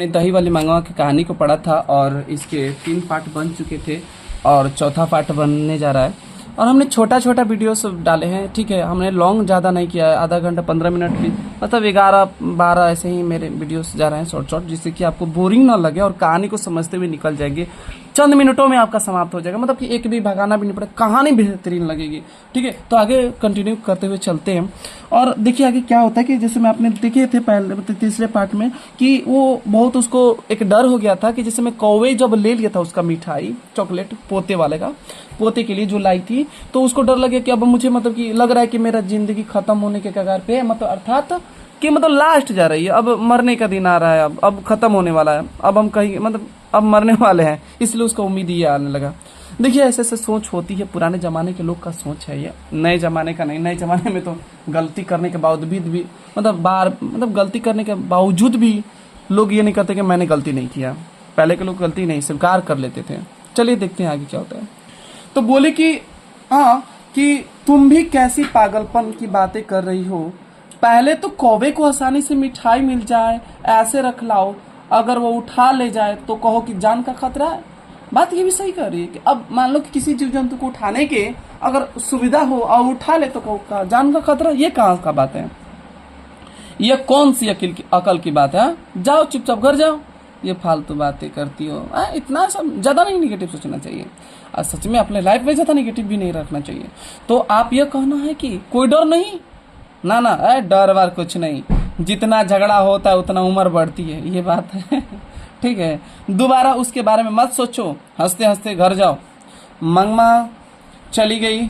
मैंने दही वाली मंगवा की कहानी को पढ़ा था और इसके 3 पार्ट बन चुके थे और चौथा पार्ट बनने जा रहा है। और हमने छोटा छोटा वीडियोस डाले हैं, ठीक है। हमने लॉन्ग ज़्यादा नहीं किया है, आधा घंटा 15 मिनट की, मतलब 11-12 ऐसे ही मेरे वीडियोस जा रहे हैं शॉर्ट शॉर्ट, जिससे कि आपको बोरिंग ना लगे और कहानी को समझते हुए निकल जाएंगे। चंद मिनटों में आपका समाप्त हो जाएगा, मतलब कि एक भी भगाना भी नहीं पड़ेगा, कहानी बेहतरीन लगेगी, ठीक है। तो आगे कंटिन्यू करते हुए चलते हैं। और देखिए आगे क्या होता है कि जैसे मैं आपने देखे थे पहले, मतलब तीसरे पार्ट में, कि वो बहुत उसको एक डर हो गया था कि जैसे मैं कौवे जब ले लिया था उसका मिठाई चॉकलेट पोते वाले का, पोते के लिए जो लाई थी, तो उसको डर लगे कि अब मुझे, मतलब कि लग रहा है कि मेरा जिंदगी खत्म होने के कगार पे है, मतलब अर्थात कि मतलब लास्ट जा रही है, अब मरने का दिन आ रहा है, अब खत्म होने वाला है, अब हम कहीं मतलब अब मरने वाले हैं, इसलिए उसको उम्मीद ये आने लगा। देखिए ऐसे ऐसे सोच होती है, पुराने जमाने के लोग का सोच है ये, नए जमाने का नहीं। नए जमाने में तो गलती करने के बावजूद भी, मतलब गलती करने के बावजूद भी लोग ये नहीं करते कि मैंने गलती नहीं किया। पहले के लोग गलती नहीं स्वीकार कर लेते थे। चलिए देखते हैं आगे क्या होता है। तो बोले कि हाँ, कि तुम भी कैसी पागलपन की बातें कर रही हो। पहले तो कौवे को आसानी से मिठाई मिल जाए ऐसे रख लाओ, अगर वो उठा ले जाए तो कहो कि जान का खतरा है। बात ये भी सही कर रही है कि अब मान लो कि किसी जीव जंतु को उठाने के अगर सुविधा हो और उठा ले तो कहो जान का खतरा, ये कहाँ का बात है? ये कौन सी अकल की बात है? जाओ चुपचाप घर जाओ, ये फालतू बातें करती हो। इतना सब ज्यादा नहीं निगेटिव सोचना चाहिए, और सच में अपने लाइफ में ज्यादा निगेटिव भी नहीं रखना चाहिए। तो आप ये कहना है कि कोई डर नहीं, ना ना, डर वार कुछ नहीं, जितना झगड़ा होता है उतना उम्र बढ़ती है, ये बात है। ठीक है, दोबारा उसके बारे में मत सोचो, हंसते हंसते घर जाओ। मंगमा चली गई।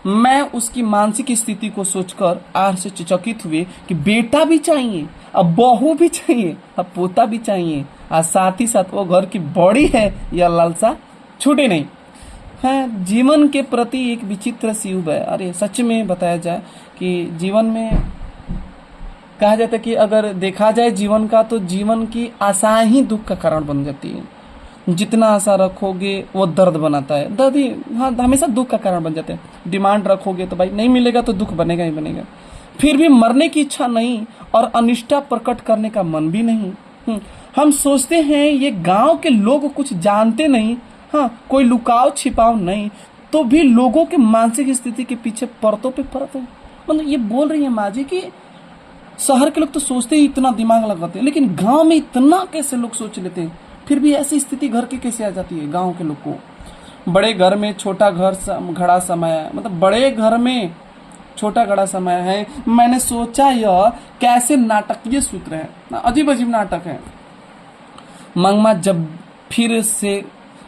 मैं उसकी मानसिक स्थिति को सोचकर आश्चर्यचकित हुए कि बेटा भी चाहिए, अब बहू भी चाहिए, अब पोता भी चाहिए, और साथ ही साथ वो घर की बड़ी है, यह लालसा छूटे नहीं है। जीवन के प्रति एक विचित्र सी उब है। अरे सच में बताया जाए कि जीवन में कहा जाता है कि अगर देखा जाए जीवन का, तो जीवन की आशा ही दुख का कारण बन जाती है। जितना आशा रखोगे वो दर्द बनाता है, दर्द ही हाँ हमेशा दुख का कारण बन जाते हैं। डिमांड रखोगे तो भाई नहीं मिलेगा तो दुख बनेगा ही बनेगा। फिर भी मरने की इच्छा नहीं और अनिष्टा प्रकट करने का मन भी नहीं। हम सोचते हैं ये गांव के लोग कुछ जानते नहीं, हाँ कोई लुकाव छिपाव नहीं, तो भी लोगों के मानसिक स्थिति के पीछे परतों पे परत है। मतलब ये बोल रही है माँ जी कि शहर के लोग तो सोचते ही इतना दिमाग लगाते हैं, लेकिन गांव में इतना कैसे लोग सोच लेते हैं, फिर भी ऐसी स्थिति घर के कैसे आ जाती है गांव के लोग को। बड़े घर में छोटा घड़ा समय, मतलब बड़े घर में छोटा घड़ा समय है। मैंने सोचा यह कैसे नाटकीय सूत्र है, अजीब अजीब नाटक है। मंगमा जब फिर से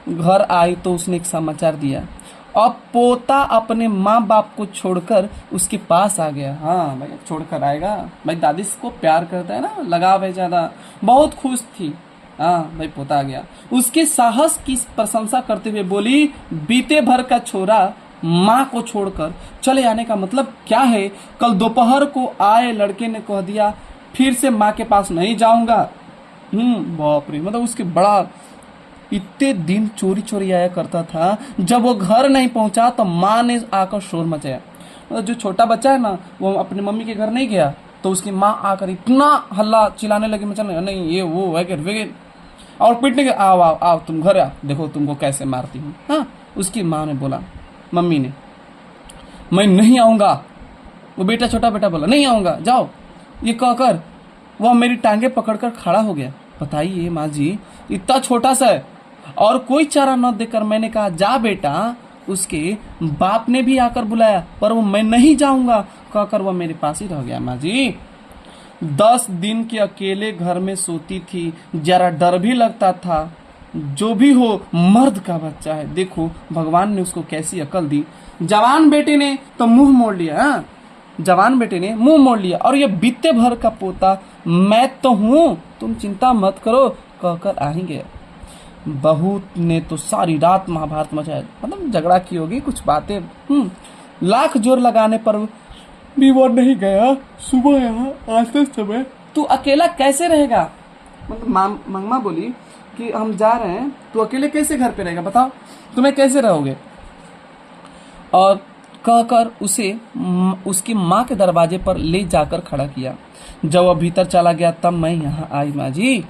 घर आई तो उसने एक समाचार दिया, अब पोता अपने माँ बाप को छोड़कर उसके पास आ गया। हाँ भाई छोड़कर आएगा, भाई दादी को प्यार करता है ना, लगाव है ज्यादा। बहुत खुश थी, हाँ भाई पोता आ गया। उसके साहस की प्रशंसा करते हुए बोली, बीते भर का छोरा माँ को छोड़कर चले आने का मतलब क्या है? कल दोपहर को आए लड़के ने कह दिया फिर से माँ के पास नहीं जाऊंगा। बाप रे, मतलब उसके बड़ा इतने दिन चोरी चोरी आया करता था, जब वो घर नहीं पहुंचा तो माँ ने आकर शोर मचाया। मतलब जो छोटा बच्चा है ना, वो अपनी मम्मी के घर नहीं गया तो उसकी माँ आकर इतना हल्ला चिल्लाने लगी, मचाने नहीं ये वो वगैरह वगैरह, और पीटने के आओ आओ आओ तुम घर आओ, देखो तुमको कैसे मारती हूँ। हाँ उसकी माँ ने बोला, मम्मी ने, मैं नहीं आऊंगा। वो बेटा छोटा बेटा बोला नहीं आऊंगा जाओ। ये कहकर वह मेरी टांगे पकड़कर खड़ा हो गया। बताइए माँ जी, इतना छोटा सा है और कोई चारा न देकर मैंने कहा जा बेटा। उसके बाप ने भी आकर बुलाया पर वो मैं नहीं जाऊंगा कहकर वह मेरे पास ही रह गया। माँ जी 10 दिन के अकेले घर में सोती थी, जरा डर भी लगता था। जो भी हो मर्द का बच्चा है, देखो भगवान ने उसको कैसी अकल दी। जवान बेटे ने तो मुंह मोड़ लिया, हाँ? जवान बेटे ने मुंह मोड़ लिया, और ये बीते भर का पोता मैं तो हूं, तुम चिंता मत करो कहकर आ ही गया। बहू ने तो सारी रात महाभारत मचाया, मतलब झगड़ा की होगी कुछ बातें। लाख जोर लगाने पर भी वो नहीं गया। सुबह यहाँ आते समय तू अकेला कैसे रहेगा? मतलब मंगमा बोली कि हम जा रहे हैं, तू अकेले कैसे घर पे रहेगा, बताओ तुम्हें कैसे रहोगे? और कहकर उसे उसकी माँ के दरवाजे पर ले जाकर खड़ा किया। जब वह भीतर चला गया तब मैं यहाँ आई। माँ जी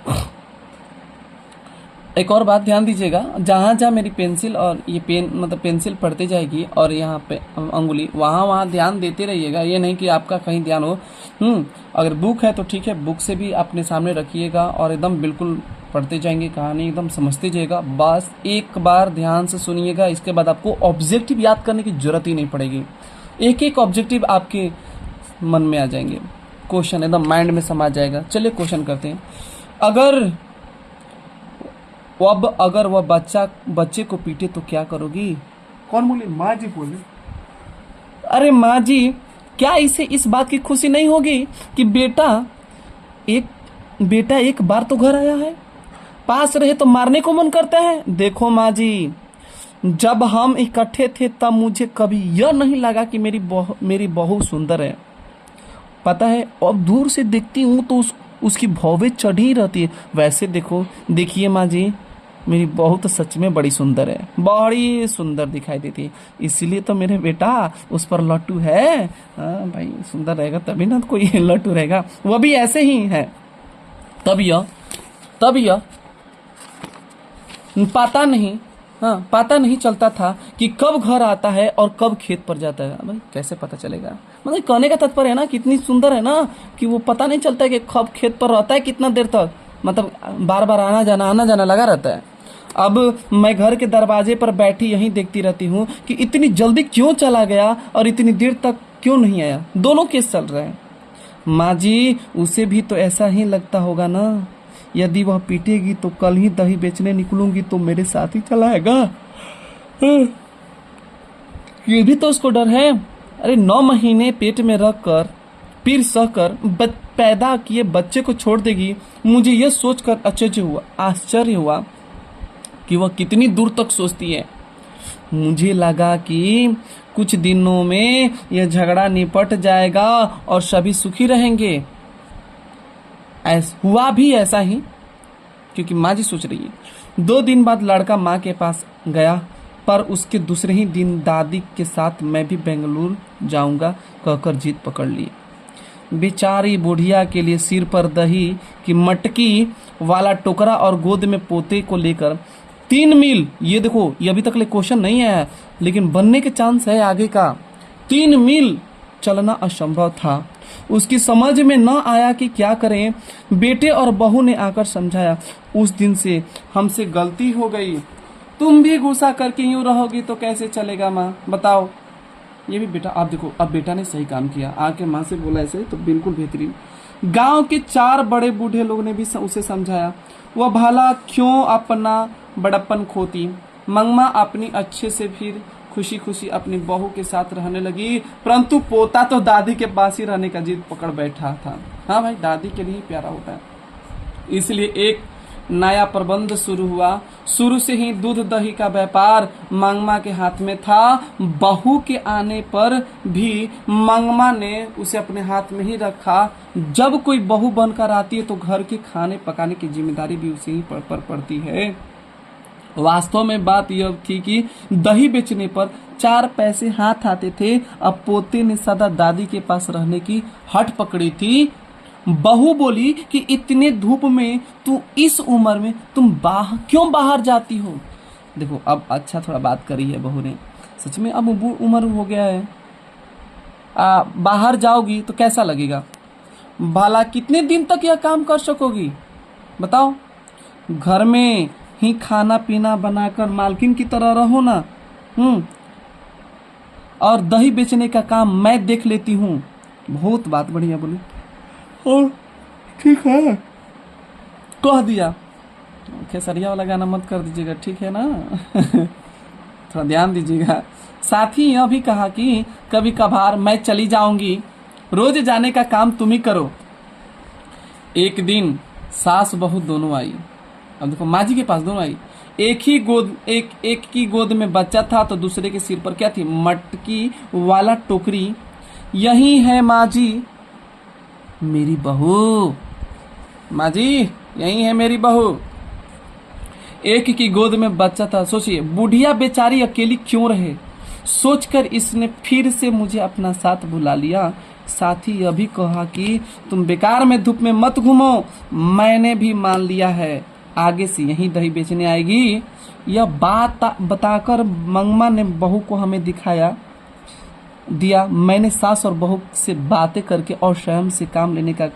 एक और बात ध्यान दीजिएगा, जहाँ जहाँ मेरी पेंसिल और ये पेन मतलब पेंसिल पढ़ते जाएगी और यहाँ पे अंगुली, वहाँ वहाँ ध्यान देते रहिएगा। ये नहीं कि आपका कहीं ध्यान हो। अगर बुक है तो ठीक है, बुक से भी अपने सामने रखिएगा और एकदम बिल्कुल पढ़ते जाएंगे, कहानी एकदम समझते जाइएगा। बस एक बार ध्यान से सुनिएगा, इसके बाद आपको ऑब्जेक्टिव याद करने की जरूरत ही नहीं पड़ेगी। एक एक ऑब्जेक्टिव आपके मन में आ जाएंगे, क्वेश्चन एकदम माइंड में समा जाएगा। चलिए क्वेश्चन करते हैं। अगर वह बच्चे को पीटे तो क्या करोगी? कौन बोले? माँ जी बोले। अरे माँ जी, क्या इसे इस बात की खुशी नहीं होगी कि बेटा एक बार तो घर आया है, पास रहे तो मारने को मन करता है। देखो माँ जी, जब हम इकट्ठे थे तब मुझे कभी यह नहीं लगा कि मेरी बहू सुंदर है। पता है, अब दूर से देखती हूँ तो उसकी भौवें चढ़ी रहती है। वैसे देखिए माँ जी, मेरी बहू तो सच में बड़ी सुंदर है, बड़ी सुंदर दिखाई देती है। इसीलिए तो मेरे बेटा उस पर लट्टू है। हाँ भाई, सुंदर रहेगा तभी ना कोई लट्टू रहेगा, वह भी ऐसे ही है। तब यह पता नहीं चलता था कि कब घर आता है और कब खेत पर जाता है। भाई कैसे पता चलेगा? मतलब कहने का तात्पर्य है ना, कितनी सुंदर है ना कि वो पता नहीं चलता है कि कब खेत पर रहता है, कितना देर तक, मतलब बार बार आना जाना लगा रहता है। अब मैं घर के दरवाजे पर बैठी यहीं देखती रहती हूँ कि इतनी जल्दी क्यों चला गया और इतनी देर तक क्यों नहीं आया। दोनों केस चल रहे हैं। माँ जी, उसे भी तो ऐसा ही लगता होगा ना। यदि वह पीटेगी तो कल ही दही बेचने निकलूंगी तो मेरे साथ ही चला आएगा। ये भी तो उसको डर है। अरे 9 महीने पेट में रख कर फिर सहकर पैदा किए बच्चे को छोड़ देगी। मुझे यह सोचकर आश्चर्य हुआ कि वह कितनी दूर तक सोचती है। मुझे लगा कि कुछ दिनों में यह झगड़ा निपट जाएगा और सभी सुखी रहेंगे। हुआ भी ऐसा ही, क्योंकि माँ जी सोच रही है। 2 दिन बाद लड़का माँ के पास गया, पर उसके दूसरे ही दिन दादी के साथ मैं भी बेंगलुरु जाऊंगा कहकर जिद पकड़ ली। बेचारी बुढ़िया के लिए सिर पर दही की मटकी वाला टोकरा और गोद में पोते को लेकर 3 मील, ये देखो, ये अभी तक ले क्वेश्चन नहीं आया लेकिन बनने के चांस है आगे का। 3 मील चलना असंभव था। उसकी समझ में न आया कि क्या करें। बेटे और बहू ने आकर समझाया। उस दिन से हमसे गलती हो गई। तुम भी गुस्सा करके यूं रहोगी तो कैसे चलेगा माँ, बताओ। ये भी बेटा, आप देखो, अब बेटा ने सही काम किया, आके माँ से बोला ऐसे तो बिल्कुल बेहतरीन। गांव के 4 बड़े बूढ़े लोग ने भी उसे समझाया। वह भला क्यों अपना बड़प्पन खोती। मंगमा अपनी अच्छे से फिर खुशी खुशी अपनी बहू के साथ रहने लगी, परंतु पोता तो दादी के पास ही रहने का जिद पकड़ बैठा था। हाँ भाई, दादी के लिए प्यारा होता है। इसलिए एक नया प्रबंध शुरू हुआ। शुरू से ही दूध दही का व्यापार मंगमा के हाथ में था। बहू के आने पर भी मंगमा ने उसे अपने हाथ में ही रखा। जब कोई बहू बनकर आती है तो घर के खाने पकाने की जिम्मेदारी भी उसे ही पर पड़ती है। वास्तव में बात यह थी कि दही बेचने पर 4 पैसे हाथ आते थे। अब पोते ने सदा दादी के पास रहने की हट पकड़ी थी। बहू बोली कि इतने धूप में तू इस उम्र में तुम क्यों बाहर जाती हो। देखो, अब अच्छा थोड़ा बात करी है बहू ने, सच में अब उम्र हो गया है, बाहर जाओगी तो कैसा लगेगा, भला कितने दिन तक यह काम कर सकोगी बताओ। घर में ही खाना पीना बनाकर मालकिन की तरह रहो ना। और दही बेचने का काम मैं देख लेती हूँ। बहुत बात बढ़िया बोली। और ठीक है, कह दिया। खेसरिया वाला गाना मत कर दीजिएगा, ठीक है ना। थोड़ा ध्यान दीजिएगा। साथ ही यह भी कहा कि कभी कभार मैं चली जाऊंगी, रोज जाने का काम तुम ही करो। एक दिन सास बहू दोनों आई। अब देखो, माँ जी के पास दोनों आई। एक की गोद में बच्चा था तो दूसरे के सिर पर क्या थी, मटकी वाला टोकरी। यही है माँ जी मेरी बहू। माँ जी, यही है मेरी बहू। एक की गोद में बच्चा था। सोचिए, बुढ़िया बेचारी अकेली क्यों रहे। सोचकर इसने फिर से मुझे अपना साथ बुला लिया। साथ ही यह भी कहा कि तुम बेकार में धूप में मत घूमो। मैंने भी मान लिया है, आगे से यहीं दही बेचने आएगी। यह बात बताकर मंगमा ने बहू को हमें दिया। मैंने सास और बहू से बातें करके और स्वयं से काम लेने का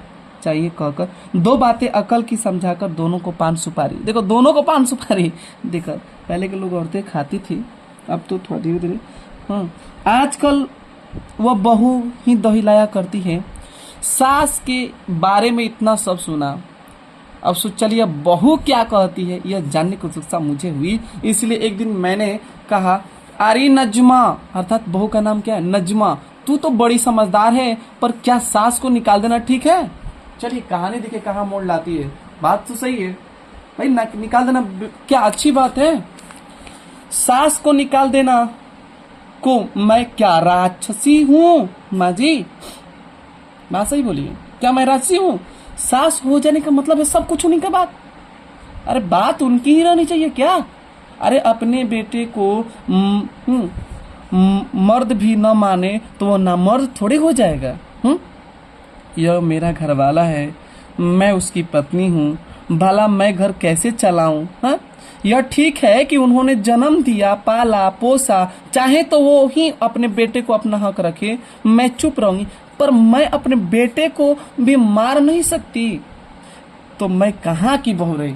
चाहिए कहकर 2 बातें अकल की समझाकर दोनों को पान सुपारी, देखो दोनों को पान सुपारी देकर, पहले के लोग औरतें खाती थी, अब तो थोड़ा धीरे धीरे। हाँ, आजकल वह बहू ही दही लाया करती है। सास के बारे में इतना सब सुना, अब चलिए बहू क्या कहती है यह जानने की उत्सुकता मुझे हुई। इसलिए एक दिन मैंने कहा, अरे नजमा, अर्थात बहू का नाम क्या है, नजमा, तू तो बड़ी समझदार है, पर क्या सास को निकाल देना ठीक है? चलिए कहानी देखिए कहाँ मोड़ लाती है। बात तो सही है भाई, निकाल देना क्या अच्छी बात है? सास को निकाल देना को मैं क्या राक्षसी हूँ माँ जी? बात सही बोली है, क्या मैं राक्षसी हूँ? सास हो जाने का मतलब है सब कुछ उन्हीं का बात। अरे बात उनकी ही रहनी चाहिए क्या? अरे अपने बेटे को मर्द भी न माने तो वो ना मर्द थोड़े हो जाएगा। यह मेरा घरवाला है, मैं उसकी पत्नी हूँ, भला मैं घर कैसे चलाऊं? हाँ, यह ठीक है कि उन्होंने जन्म दिया, पाला पोसा, चाहे तो वो ही अपने बेटे को अपना हक रखे, मैं चुप रहूंगी, पर मैं अपने बेटे को भी मार नहीं सकती। तो मैं कहाँ की बहू रही?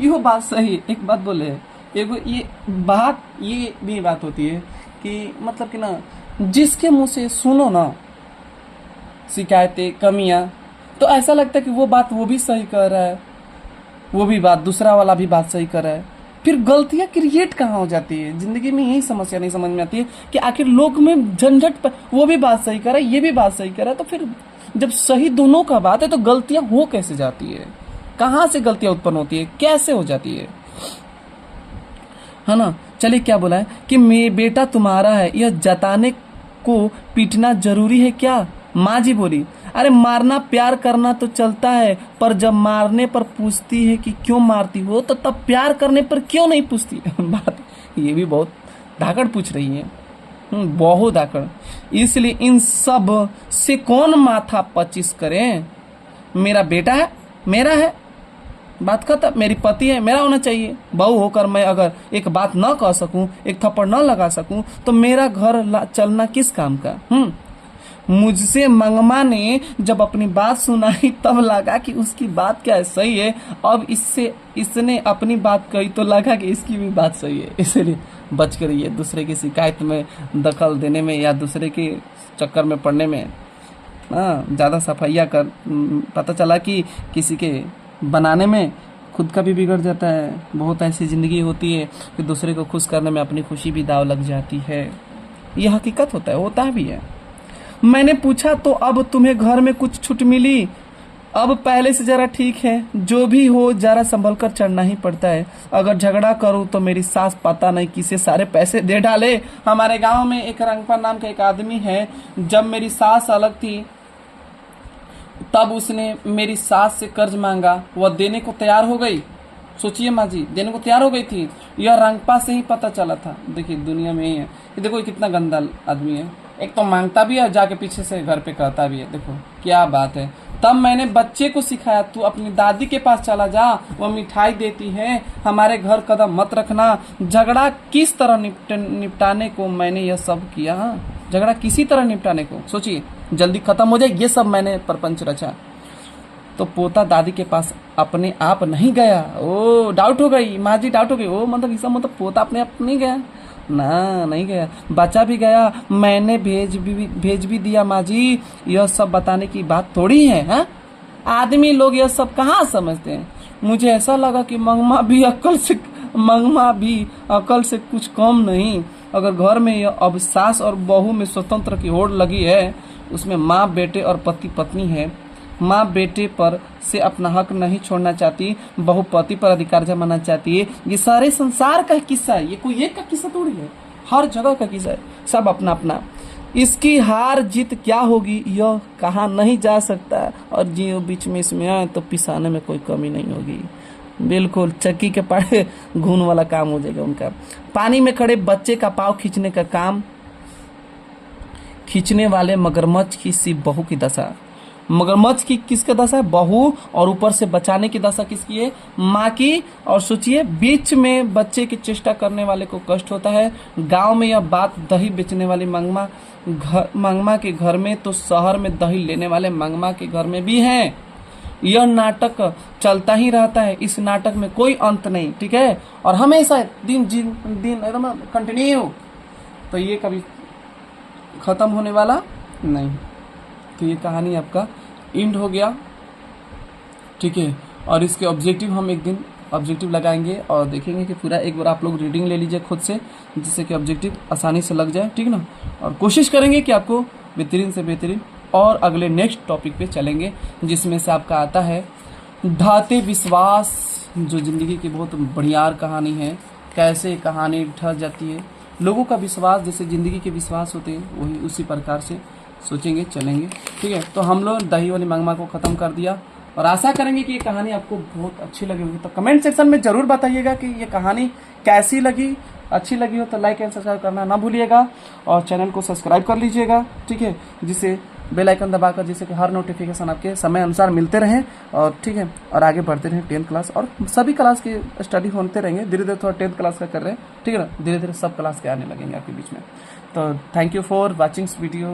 यह बात सही। एक बात बोले, ये भी बात होती है कि मतलब कि ना, जिसके मुंह से सुनो ना शिकायतें, कमियां, तो ऐसा लगता है कि वो बात वो भी सही कर रहा है, वो भी बात दूसरा वाला भी बात सही कर रहा है। फिर गलतियां क्रिएट कहाँ हो जाती है जिंदगी में? यही समस्या नहीं समझ में आती है कि आखिर लोग में झंझट पर वो भी बात सही कर रहा है, ये भी बात सही कर रहा है, तो फिर जब सही दोनों का बात है तो गलतियां हो कैसे जाती है? कहाँ से गलतियां उत्पन्न होती है, कैसे हो जाती है ना? चलिए क्या बोला है कि मेरा बेटा तुम्हारा है, यह जताने को पीटना जरूरी है क्या? माँ जी बोली, अरे मारना प्यार करना तो चलता है, पर जब मारने पर पूछती है कि क्यों मारती हो, तो तब प्यार करने पर क्यों नहीं पूछती? बात ये भी बहुत धाकड़ पूछ रही है, बहुत धाकड़। इसलिए इन सब से कौन माथा पच्चीस करे? मेरा बेटा है, मेरा है, बात खत्म। मेरी पति है, मेरा होना चाहिए। बहू होकर मैं अगर एक बात न कह सकूं, एक थप्पड़ न लगा सकूं, तो मेरा घर चलना किस काम का? मुझसे मंगमा ने जब अपनी बात सुनाई तब लगा कि उसकी बात क्या है, सही है। अब इसने अपनी बात कही तो लगा कि इसकी भी बात सही है। इसलिए बच कर रहिए दूसरे की शिकायत में दखल देने में या दूसरे के चक्कर में पड़ने में। ज़्यादा सफाइयाँ कर, पता चला कि किसी के बनाने में खुद का भी बिगड़ जाता है। बहुत ऐसी ज़िंदगी होती है कि दूसरे को खुश करने में अपनी खुशी भी दाव लग जाती है। यह हकीकत होता भी है। मैंने पूछा, तो अब तुम्हें घर में कुछ छूट मिली? अब पहले से जरा ठीक है, जो भी हो जरा संभल कर चढ़ना ही पड़ता है। अगर झगड़ा करूं तो मेरी सास पता नहीं किसे सारे पैसे दे डाले। हमारे गांव में एक रंगपा नाम का एक आदमी है, जब मेरी सास अलग थी तब उसने मेरी सास से कर्ज मांगा, वह देने को तैयार हो गई। सोचिए माँ जी, देने को तैयार हो गई थी। यह रंगपा से ही पता चला था। देखिए दुनिया में ही है, देखो कितना गंदा आदमी है। एक तो मांगता भी है, जाके पीछे से घर पे कहता भी है। देखो क्या बात है। तब मैंने बच्चे को सिखाया, तू अपनी दादी के पास चला जा, वो मिठाई देती है, हमारे घर कदम मत रखना। झगड़ा किस तरह निपटाने को मैंने यह सब किया। झगड़ा किसी तरह निपटाने को सोचिए, जल्दी खत्म हो जाए, ये सब मैंने प्रपंच रचा। तो पोता दादी के पास अपने आप नहीं गया। ओ डाउट हो गई माँ जी, डाउट हो गई। ओ मतलब इसका मतलब पोता अपने आप नहीं गया ना, नहीं गया, बच्चा भी गया। मैंने भेज भी दिया माँ जी। यह सब बताने की बात थोड़ी है। हा? आदमी लोग यह सब कहाँ समझते हैं। मुझे ऐसा लगा कि मंगमा भी अकल से कुछ कम नहीं। अगर घर में यह अब सास और बहू में स्वतंत्र की होड़ लगी है, उसमें माँ बेटे और पति पत्नी है। माँ बेटे पर से अपना हक नहीं छोड़ना चाहती, बहू पति पर अधिकार जमाना चाहती है। ये सारे संसार का किस्सा है, ये कोई एक का किस्सा थोड़ी है, हर जगह का किस्सा है, सब अपना अपना। इसकी हार जीत क्या होगी यह कहा नहीं जा सकता, और जो बीच में इसमें आए तो पिसाने में कोई कमी नहीं होगी। बिल्कुल चक्की के पाए घून वाला काम हो जाएगा उनका। पानी में खड़े बच्चे का पाँव खींचने का काम, खींचने वाले मगरमच्छ की सी बहू की दशा। मगरमच्छ की किसका दशा है? बहू, और ऊपर से बचाने की दशा किसकी है? माँ की। और सोचिए, बीच में बच्चे की चेष्टा करने वाले को कष्ट होता है। गांव में यह बात दही बेचने वाली मंगमा के घर में, तो शहर में दही लेने वाले मंगमा के घर में भी है। यह नाटक चलता ही रहता है, इस नाटक में कोई अंत नहीं, ठीक है, और हमेशा दिन दिन एकदम कंटिन्यू, तो ये कभी खत्म होने वाला नहीं। तो ये कहानी आपका एंड हो गया, ठीक है। और इसके ऑब्जेक्टिव हम एक दिन ऑब्जेक्टिव लगाएंगे और देखेंगे कि पूरा एक बार आप लोग रीडिंग ले लीजिए खुद से, जिससे कि ऑब्जेक्टिव आसानी से लग जाए, ठीक ना। और कोशिश करेंगे कि आपको बेहतरीन से बेहतरीन, और अगले नेक्स्ट टॉपिक पे चलेंगे, जिसमें से आपका आता है ढाते विश्वास, जो जिंदगी की बहुत बढ़िया कहानी है। कैसे कहानी ढह जाती है, लोगों का विश्वास जैसे जिंदगी के विश्वास होते हैं, वही उसी प्रकार से सोचेंगे चलेंगे, ठीक है। तो हम लोग दही वाली मंगमा को ख़त्म कर दिया, और आशा करेंगे कि ये कहानी आपको बहुत अच्छी लगी होगी। तो कमेंट सेक्शन में ज़रूर बताइएगा कि ये कहानी कैसी लगी। अच्छी लगी हो तो लाइक एंड सब्सक्राइब करना ना भूलिएगा, और चैनल को सब्सक्राइब कर लीजिएगा, ठीक है, जिससे बेल आइकन दबाकर, जिससे कि हर नोटिफिकेशन आपके समय अनुसार मिलते रहें, और ठीक है, और आगे बढ़ते रहें 10th क्लास, और सभी क्लास के स्टडी होते रहेंगे। धीरे धीरे थोड़ा 10th क्लास का कर रहे हैं, ठीक है ना, धीरे धीरे सब क्लास के आने लगेंगे आपके बीच में। तो thank you for watching video.